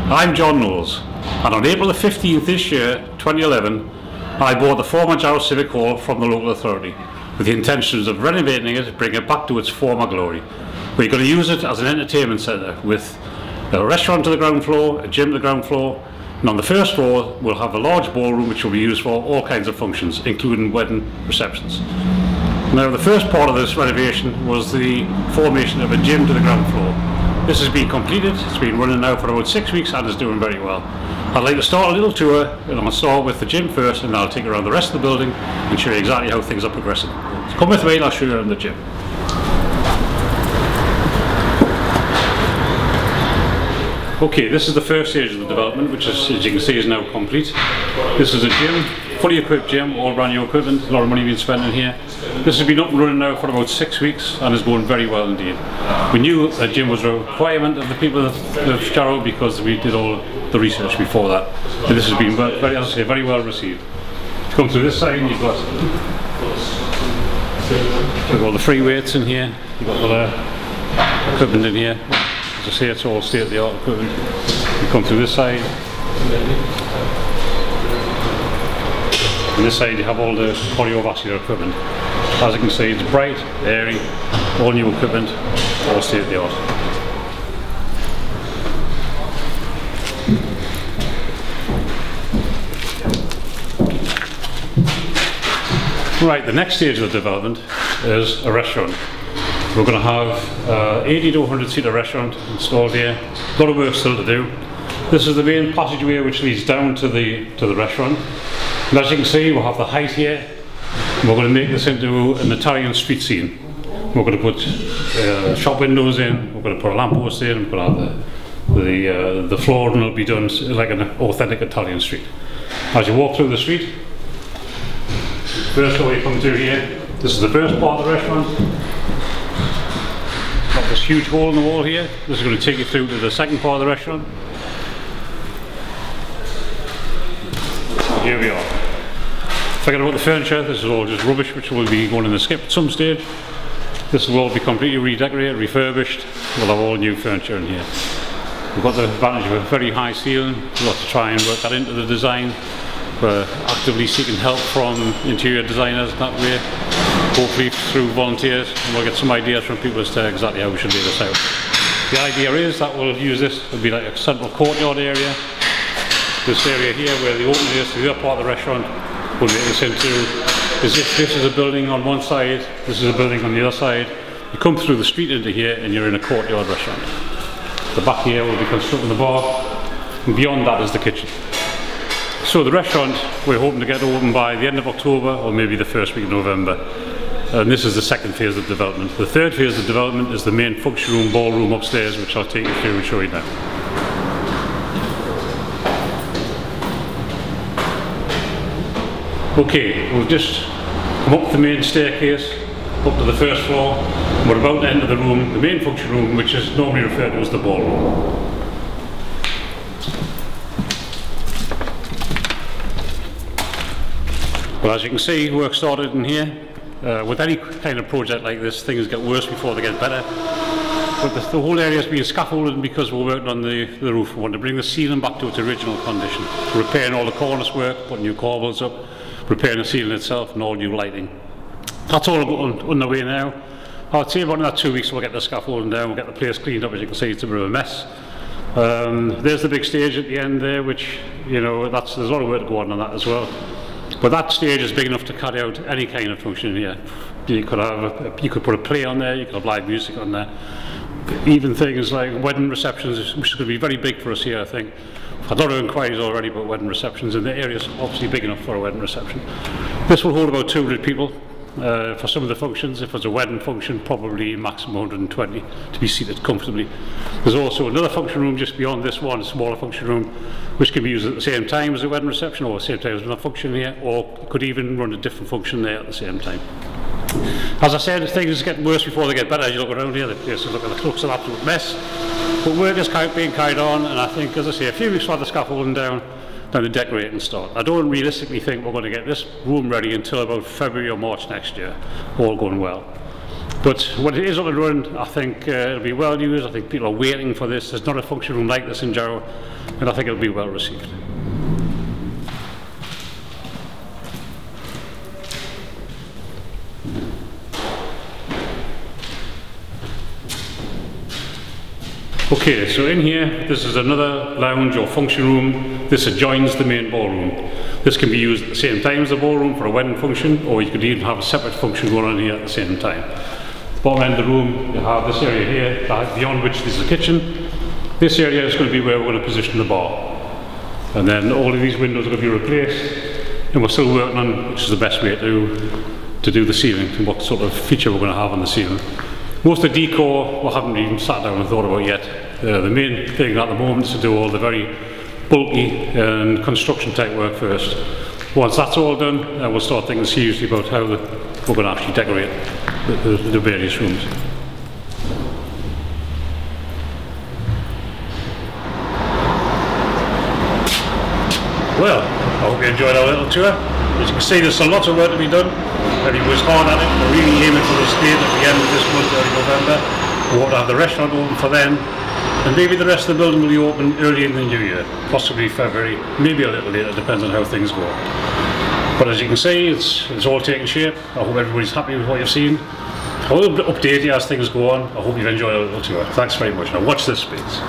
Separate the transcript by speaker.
Speaker 1: I'm John Knowles, and on April the 15th this year, 2011, I bought the former Jarrow Civic Hall from the local authority with the intentions of renovating it, bringing it back to its former glory. We're going to use it as an entertainment centre with a restaurant to the ground floor, a gym to the ground floor, and on the first floor we'll have a large ballroom which will be used for all kinds of functions, including wedding receptions. Now, the first part of this renovation was the formation of a gym to the ground floor. This has been completed, it's been running now for about 6 weeks and is doing very well. I'd like to start a little tour, and I'll start with the gym first, and I'll take you around the rest of the building and show you exactly how things are progressing. So come with me and I'll show you around the gym. Okay, this is the first stage of the development, which is, as you can see, is now complete. This is a gym, fully equipped gym, all brand new equipment, a lot of money being spent in here. This has been up and running now for about 6 weeks and is going very well indeed. We knew a gym was a requirement of the people of Jarrow because we did all the research before that. And this has been very, as I say, very well received. Come through this side, you've got all the free weights in here, you've got all the equipment in here. As I say, it's all state-of-the-art equipment. You come through this side. On this side you have all the cardiovascular equipment. As you can see, it's bright, airy, all new equipment, all state-of-the-art. Right, the next stage of the development is a restaurant. We're going to have 80 to 100 seater restaurant installed here. A lot of work still to do. This is the main passageway which leads down to the restaurant. And as you can see, we'll have the height here. We're going to make this into an Italian street scene. We're going to put shop windows in. We're going to put a lamppost in. We're going to have the flooring will be done like an authentic Italian street. As you walk through the street, first door you come through here. This is the first part of the restaurant. Got this huge hole in the wall here. This is going to take you through to the second part of the restaurant. Here we are. Forget about the furniture, this is all just rubbish which will be going in the skip at some stage. This will all be completely redecorated, refurbished. We'll have all new furniture in here. We've got the advantage of a very high ceiling. We've got to try and work that into the design. We're actively seeking help from interior designers that way, hopefully through volunteers, and we'll get some ideas from people as to exactly how we should lay this out. The idea is that we'll use this, it'll be like a central courtyard area. This area here where the opening is to the other part of the restaurant, we'll make this into as if this is a building on one side, this is a building on the other side. You come through the street into here and you're in a courtyard restaurant. The back here will be constructing the bar, and beyond that is the kitchen. So the restaurant we're hoping to get open by the end of October or maybe the first week of November. And this is the second phase of development. The third phase of development is the main function room, ballroom upstairs, which I'll take you through and show you now. Okay, we've just come up the main staircase, up to the first floor, and we're about to enter the room, the main function room, which is normally referred to as the ballroom. Well, as you can see, work started in here. With any kind of project like this, things get worse before they get better. But the whole area is being scaffolded because we're working on the roof. We want to bring the ceiling back to its original condition. We're repairing all the cornice work, putting new corbels up, repairing the ceiling itself and all new lighting. That's all underway now. I'd say about another 2 weeks we'll get the scaffolding down, we'll get the place cleaned up. As you can see, it's a bit of a mess. There's the big stage at the end there, which, you know, there's a lot of work to go on that as well. But that stage is big enough to carry out any kind of function here. You could put a play on there, you could have live music on there. Even things like wedding receptions, which is going to be very big for us here, I think. I've had a lot of inquiries already about wedding receptions, and the area is obviously big enough for a wedding reception. This will hold about 200 people for some of the functions. If it's a wedding function, probably maximum 120 to be seated comfortably. There's also another function room just beyond this one, a smaller function room, which can be used at the same time as a wedding reception, or at the same time as another function here, or could even run a different function there at the same time. As I said, things get worse before they get better. As you look around here, the place looks an absolute mess. But work is being carried on, and I think, as I say, a few weeks while the scaffolding down, then the decorating start. I don't realistically think we're going to get this room ready until about February or March next year, all going well. But when it is up and running, I think it'll be well used. I think people are waiting for this. There's not a function room like this in Jarrow. and I think it'll be well received. Okay, so in here, this is another lounge or function room. This adjoins the main ballroom. This can be used at the same time as the ballroom for a wedding function, or you could even have a separate function going on here at the same time. The bottom end of the room, you have this area here, beyond which there's a kitchen. This area is going to be where we're going to position the bar. And then all of these windows are going to be replaced, and we're still working on which is the best way to do the ceiling and what sort of feature we're going to have on the ceiling. Most of the decor we haven't even sat down and thought about yet. The main thing at the moment is to do all the very bulky and construction type work first. Once that's all done, we'll start thinking seriously about how we're going to actually decorate the various rooms. Well, I hope you enjoyed our little tour. As you can see, there's a lot of work to be done. Everybody's hard at it. We're really aiming for the date at the end of this month, early November. We want to have the restaurant open for then, and maybe the rest of the building will be open early in the new year, possibly February, maybe a little later, depends on how things go. But as you can see, it's all taking shape. I hope everybody's happy with what you've seen. I will update you as things go on. I hope you've enjoyed our little tour. Thanks very much. Now watch this space.